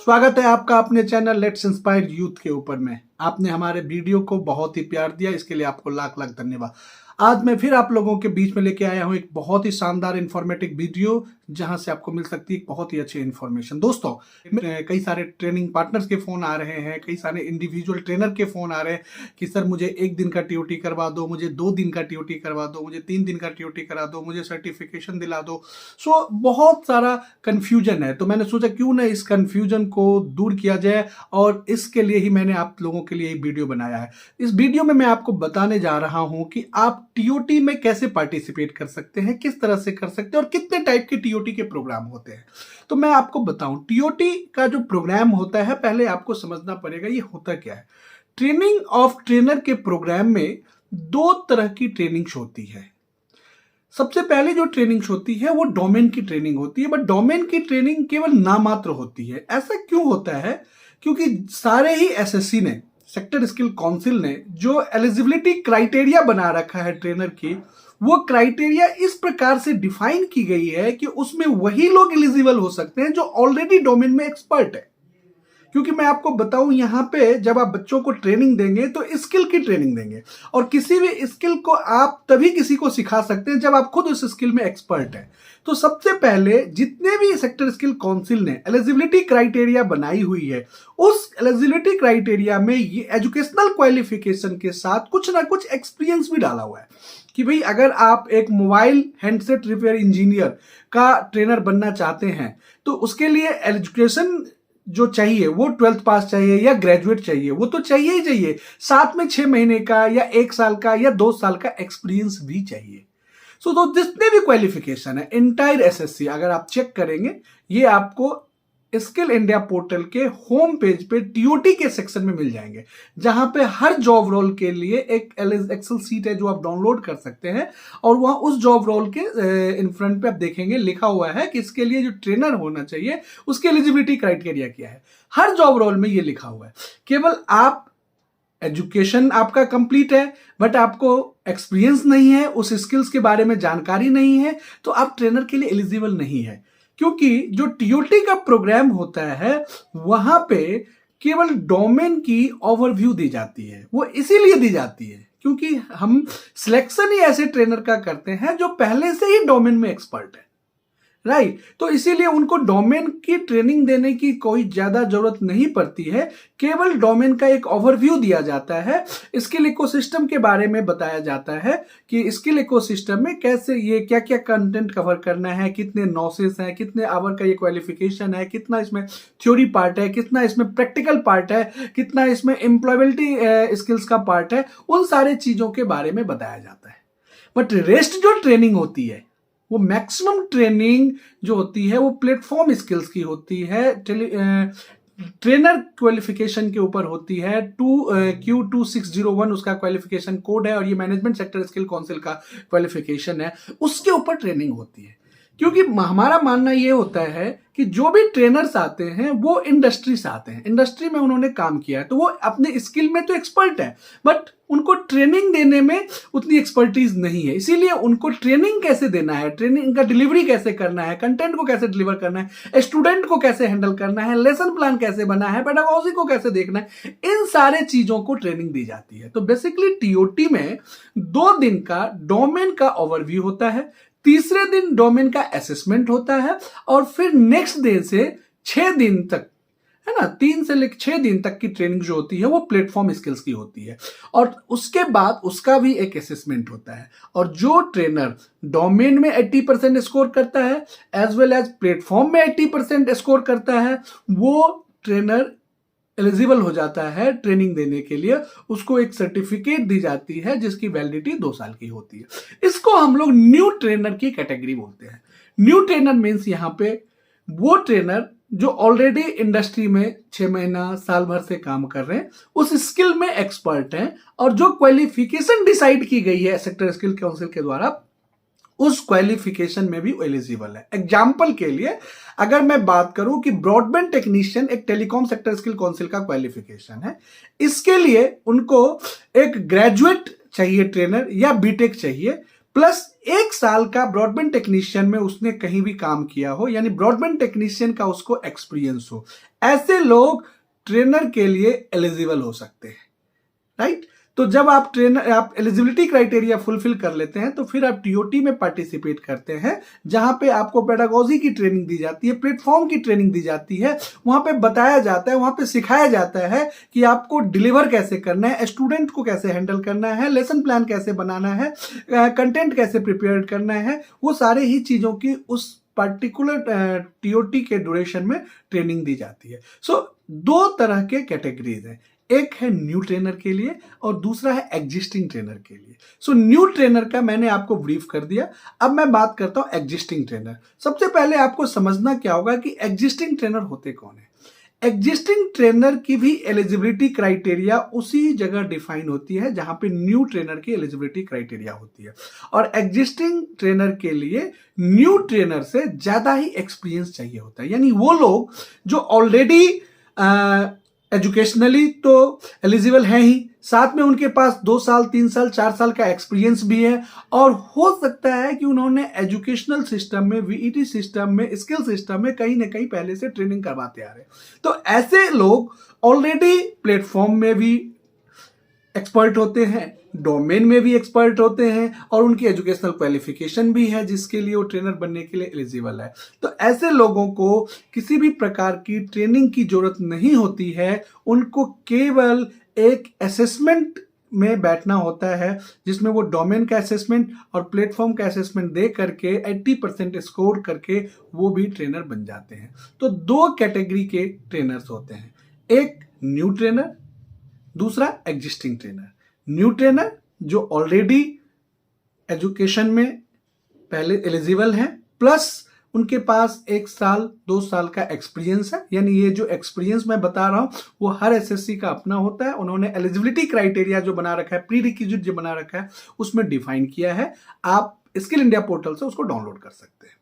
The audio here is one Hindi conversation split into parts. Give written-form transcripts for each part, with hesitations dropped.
स्वागत है आपका अपने चैनल लेट्स इंस्पायर यूथ के ऊपर में। आपने हमारे वीडियो को बहुत ही प्यार दिया, इसके लिए आपको लाख लाख धन्यवाद। आज मैं फिर आप लोगों के बीच में लेके आया हूं एक बहुत ही शानदार इंफॉर्मेटिव वीडियो, जहां से आपको मिल सकती है एक बहुत ही अच्छी इन्फॉर्मेशन। दोस्तों, कई सारे ट्रेनिंग पार्टनर्स के फोन आ रहे हैं, कई सारे इंडिविजुअल ट्रेनर के फोन आ रहे हैं कि सर मुझे 1 दिन का टीओटी करवा दो, मुझे 2 दिन का टीओटी करवा दो, मुझे 3 दिन का टीओटी करा दो, मुझे सर्टिफिकेशन दिला दो। सो बहुत सारा कंफ्यूजन है, तो मैंने सोचा क्यों ना इस कंफ्यूजन को दूर किया जाए, और इसके लिए ही मैंने आप लोगों के लिए वीडियो बनाया है। इस वीडियो में मैं आपको बताने जा रहा हूं कि आप टीओटी में कैसे पार्टिसिपेट कर सकते हैं, किस तरह से कर सकते हैं और कितने टाइप के टीओटी के प्रोग्राम होते हैं। तो मैं आपको बताऊं, टीओटी का जो प्रोग्राम होता है, पहले आपको समझना पड़ेगा ये होता क्या है। ट्रेनिंग ऑफ ट्रेनर के प्रोग्राम में 2 तरह की ट्रेनिंग्स होती है। सबसे पहले जो ट्रेनिंग्स होती है वो डोमेन की ट्रेनिंग होती है, बट डोमेन की ट्रेनिंग केवल नामात्र होती है। ऐसा क्यों होता है? क्योंकि सारे ही एसएससी ने, सेक्टर स्किल काउंसिल ने जो एलिजिबिलिटी क्राइटेरिया बना रखा है ट्रेनर की, वो क्राइटेरिया इस प्रकार से डिफाइन की गई है कि उसमें वही लोग एलिजिबल हो सकते हैं जो ऑलरेडी डोमेन में एक्सपर्ट है। क्योंकि मैं आपको बताऊं, यहां पे जब आप बच्चों को ट्रेनिंग देंगे तो स्किल की ट्रेनिंग देंगे, और किसी भी स्किल को आप तभी किसी को सिखा सकते हैं जब आप खुद उस स्किल में एक्सपर्ट हैं। तो सबसे पहले जितने भी सेक्टर स्किल काउंसिल ने एलिजिबिलिटी क्राइटेरिया बनाई हुई है, उस एलिजिबिलिटी क्राइटेरिया में ये एजुकेशनल क्वालिफिकेशन के साथ कुछ ना कुछ एक्सपीरियंस भी डाला हुआ है कि भाई अगर आप एक मोबाइल हैंडसेट रिपेयर इंजीनियर का ट्रेनर बनना चाहते हैं तो उसके लिए एजुकेशन जो चाहिए वो 12th पास चाहिए या ग्रेजुएट चाहिए, वो तो चाहिए ही चाहिए। साथ में 6 महीने का या 1 साल का या 2 साल का एक्सपीरियंस भी चाहिए। सो तो जितने भी क्वालिफिकेशन है इंटायर एसएससी, अगर आप चेक करेंगे, ये आपको स्किल इंडिया पोर्टल के होम पेज पे टीओटी के सेक्शन में मिल जाएंगे, जहां पे हर जॉब रोल के लिए एक एक्सेल सीट है जो आप डाउनलोड कर सकते हैं, और वहां उस जॉब रोल के इन फ्रंट पे आप देखेंगे लिखा हुआ है कि इसके लिए जो ट्रेनर होना चाहिए उसकी एलिजिबिलिटी क्राइटेरिया क्या है। हर जॉब रोल में ये लिखा हुआ है। केवल आप एजुकेशन आपका कंप्लीट है बट आपको एक्सपीरियंस नहीं है, उस स्किल्स के बारे में जानकारी नहीं है, तो आप ट्रेनर के लिए एलिजिबल नहीं है। क्योंकि जो टीओटी का प्रोग्राम होता है वहां पे केवल डोमेन की ओवरव्यू दी जाती है। वो इसीलिए दी जाती है क्योंकि हम सिलेक्शन ही ऐसे ट्रेनर का करते हैं जो पहले से ही डोमेन में एक्सपर्ट है, राइट। तो इसीलिए उनको डोमेन की ट्रेनिंग देने की कोई ज्यादा जरूरत नहीं पड़ती है, केवल डोमेन का एक ओवरव्यू दिया जाता है। स्किल इकोसिस्टम के बारे में बताया जाता है कि स्किल इकोसिस्टम में कैसे ये क्या क्या कंटेंट कवर करना है, कितने नॉसेस हैं, कितने आवर का ये क्वालिफिकेशन है, कितना इसमें थ्योरी पार्ट है, कितना इसमें प्रैक्टिकल पार्ट है, कितना इसमें एम्प्लॉयबिलिटी स्किल्स का पार्ट है, उन सारे चीजों के बारे में बताया जाता है। बट रेस्ट जो ट्रेनिंग होती है, वो मैक्सिमम ट्रेनिंग जो होती है वो प्लेटफॉर्म स्किल्स की होती है, ट्रेनर क्वालिफिकेशन के ऊपर होती है। Q2601 उसका क्वालिफिकेशन कोड है, और ये मैनेजमेंट सेक्टर स्किल काउंसिल का क्वालिफिकेशन है, उसके ऊपर ट्रेनिंग होती है। क्योंकि हमारा मानना ये होता है कि जो भी ट्रेनर्स आते हैं वो इंडस्ट्री से आते हैं, इंडस्ट्री में उन्होंने काम किया है, तो वो अपने स्किल में तो एक्सपर्ट है, बट उनको ट्रेनिंग देने में उतनी एक्सपर्टीज नहीं है। इसीलिए उनको ट्रेनिंग कैसे देना है, ट्रेनिंग का डिलीवरी कैसे करना है, कंटेंट को कैसे डिलीवर करना है, स्टूडेंट को कैसे हैंडल करना है, लेसन प्लान कैसे बना है, पेडागोजी को कैसे देखना है, इन सारे चीजों को ट्रेनिंग दी जाती है। तो बेसिकली टीओटी में 2 दिन का डोमेन का ओवरव्यू होता है, तीसरे दिन डोमेन का असेसमेंट होता है, और फिर नेक्स्ट डे से 6 दिन तक, है ना, 3 से लेकर 6 दिन तक की ट्रेनिंग जो होती है वो प्लेटफॉर्म स्किल्स की होती है, और उसके बाद उसका भी एक असेसमेंट होता है। और जो ट्रेनर डोमेन में 80% स्कोर करता है एज वेल एज प्लेटफॉर्म में 80% स्कोर करता है, वो ट्रेनर एलिजिबल हो जाता है ट्रेनिंग देने के लिए। उसको एक सर्टिफिकेट दी जाती है जिसकी वैलिडिटी 2 साल की होती है। इसको हम लोग न्यू ट्रेनर की कैटेगरी बोलते हैं। न्यू ट्रेनर मीन्स यहां पे वो ट्रेनर जो ऑलरेडी इंडस्ट्री में 6 महीना साल भर से काम कर रहे हैं, उस स्किल में एक्सपर्ट हैं, और जो क्वालिफिकेशन डिसाइड की गई है सेक्टर स्किल काउंसिल के द्वारा, उस क्वालिफिकेशन में भी एलिजिबल है। एग्जाम्पल के लिए अगर मैं बात करूं कि ब्रॉडबैंड टेक्नीशियन एक टेलीकॉम सेक्टर स्किल काउंसिल का क्वालिफिकेशन है, इसके लिए उनको एक ग्रेजुएट चाहिए ट्रेनर या बीटेक चाहिए, प्लस 1 साल का ब्रॉडबैंड टेक्नीशियन में उसने कहीं भी काम किया हो, यानी ब्रॉडबैंड टेक्नीशियन का उसको एक्सपीरियंस हो। ऐसे लोग ट्रेनर के लिए एलिजिबल हो सकते हैं, राइट। तो जब आप एलिजिबिलिटी क्राइटेरिया फुलफिल कर लेते हैं तो फिर आप टीओटी में पार्टिसिपेट करते हैं, जहां पे आपको पेडागोजी की ट्रेनिंग दी जाती है, प्लेटफॉर्म की ट्रेनिंग दी जाती है। वहां पे बताया जाता है, वहां पे सिखाया जाता है कि आपको डिलीवर कैसे करना है, स्टूडेंट को कैसे हैंडल करना है, लेसन प्लान कैसे बनाना है, कंटेंट कैसे प्रिपेयर करना है। वो सारे ही चीजों की उस पर्टिकुलर टीओटी के ड्यूरेशन में ट्रेनिंग दी जाती है। सो 2 तरह के कैटेगरीज हैं, एक है न्यू ट्रेनर के लिए और दूसरा है एग्जिस्टिंग ट्रेनर के लिए। सो न्यू ट्रेनर का मैंने आपको ब्रीफ कर दिया। अब मैं बात करता हूं एग्जिस्टिंग ट्रेनर। सबसे पहले आपको समझना क्या होगा कि एग्जिस्टिंग ट्रेनर होते कौन है। एग्जिस्टिंग ट्रेनर की भी एलिजिबिलिटी क्राइटेरिया उसी जगह डिफाइन होती है जहां पे न्यू ट्रेनर की एलिजिबिलिटी क्राइटेरिया होती है। और एग्जिस्टिंग ट्रेनर के लिए न्यू ट्रेनर से ज्यादा ही एक्सपीरियंस चाहिए होता है, यानी वो लोग जो ऑलरेडी एजुकेशनली तो एलिजिबल है ही, साथ में उनके पास 2 साल 3 साल 4 साल का एक्सपीरियंस भी है, और हो सकता है कि उन्होंने एजुकेशनल सिस्टम में, वीईटी सिस्टम में, स्किल सिस्टम में कहीं ना कहीं पहले से ट्रेनिंग करवाते आ रहे हैं। तो ऐसे लोग ऑलरेडी प्लेटफॉर्म में भी एक्सपर्ट होते हैं, डोमेन में भी एक्सपर्ट होते हैं, और उनकी एजुकेशनल क्वालिफिकेशन भी है जिसके लिए वो ट्रेनर बनने के लिए एलिजिबल है। तो ऐसे लोगों को किसी भी प्रकार की ट्रेनिंग की जरूरत नहीं होती है, उनको केवल एक असेसमेंट में बैठना होता है जिसमें वो डोमेन का असेसमेंट और प्लेटफॉर्म का असेसमेंट दे करके 80% स्कोर करके वो भी ट्रेनर बन जाते हैं। तो 2 कैटेगरी के ट्रेनर्स होते हैं, एक न्यू ट्रेनर, दूसरा एग्जिस्टिंग ट्रेनर। न्यू ट्रेनर जो ऑलरेडी एजुकेशन में पहले एलिजिबल हैं, प्लस उनके पास 1 साल 2 साल का एक्सपीरियंस है। यानी ये जो एक्सपीरियंस मैं बता रहा हूं वो हर एसएससी का अपना होता है। उन्होंने एलिजिबिलिटी क्राइटेरिया जो बना रखा है, प्री रिक्विजिट जो बना रखा है, उसमें डिफाइन किया है। आप स्किल इंडिया पोर्टल से उसको डाउनलोड कर सकते हैं।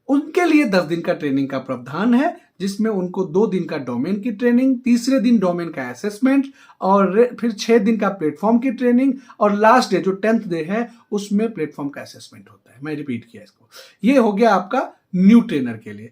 उनके लिए 10 दिन का ट्रेनिंग का प्रावधान है, जिसमें उनको 2 दिन का डोमेन की ट्रेनिंग, तीसरे दिन डोमेन का असेसमेंट, और फिर 6 दिन का प्लेटफॉर्म की ट्रेनिंग, और लास्ट डे जो 10th डे है उसमें प्लेटफॉर्म का असेसमेंट होता है। मैं रिपीट किया इसको। ये हो गया आपका न्यू ट्रेनर के लिए।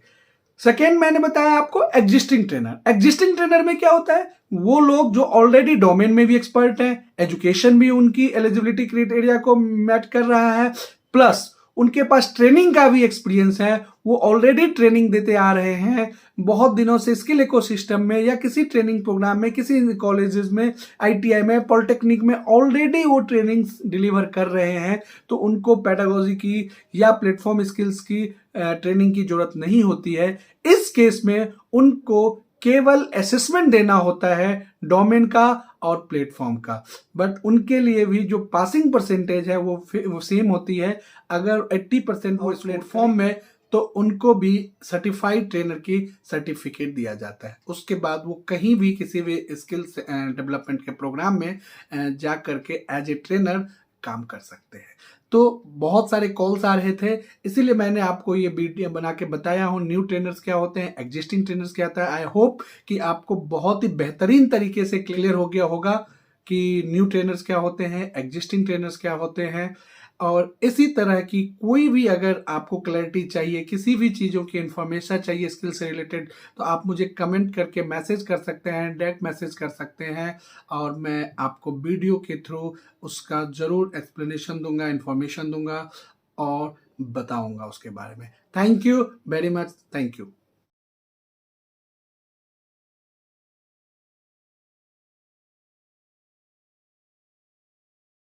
सेकेंड मैंने बताया आपको एग्जिस्टिंग ट्रेनर। एग्जिस्टिंग ट्रेनर में क्या होता है, वो लोग जो ऑलरेडी डोमेन में भी एक्सपर्ट हैं, एजुकेशन भी उनकी एलिजिबिलिटी क्राइटेरिया को मैच कर रहा है, प्लस उनके पास ट्रेनिंग का भी एक्सपीरियंस है, वो ऑलरेडी ट्रेनिंग देते आ रहे हैं बहुत दिनों से स्किल इकोसिस्टम में, या किसी ट्रेनिंग प्रोग्राम में, किसी कॉलेजेस में, आईटीआई में, पॉलिटेक्निक में ऑलरेडी वो ट्रेनिंग डिलीवर कर रहे हैं। तो उनको पेडागोजी की या प्लेटफॉर्म स्किल्स की ट्रेनिंग की जरूरत नहीं होती है। इस केस में उनको केवल असेसमेंट देना होता है डोमेन का और प्लेटफॉर्म का, बट उनके लिए भी जो पासिंग परसेंटेज है वो सेम होती है। अगर 80% वो प्लेटफॉर्म में, तो उनको भी सर्टिफाइड ट्रेनर की सर्टिफिकेट दिया जाता है। उसके बाद वो कहीं भी किसी भी स्किल्स डेवलपमेंट के प्रोग्राम में जा करके एज ए ट्रेनर काम कर सकते हैं। तो बहुत सारे कॉल्स आ रहे थे, इसीलिए मैंने आपको ये वीडियो बना के बताया हूँ न्यू ट्रेनर्स क्या होते हैं, एग्जिस्टिंग ट्रेनर्स क्या होता है। आई होप कि आपको बहुत ही बेहतरीन तरीके से क्लियर हो गया होगा कि न्यू ट्रेनर्स क्या होते हैं, एग्जिस्टिंग ट्रेनर्स क्या होते हैं। और इसी तरह की कोई भी अगर आपको क्लैरिटी चाहिए, किसी भी चीज़ों की इंफॉर्मेशन चाहिए स्किल से रिलेटेड, तो आप मुझे कमेंट करके मैसेज कर सकते हैं, डायरेक्ट मैसेज कर सकते हैं, और मैं आपको वीडियो के थ्रू उसका ज़रूर एक्सप्लेनेशन दूंगा, इंफॉर्मेशन दूंगा और बताऊंगा उसके बारे में। Thank you very much, thank you.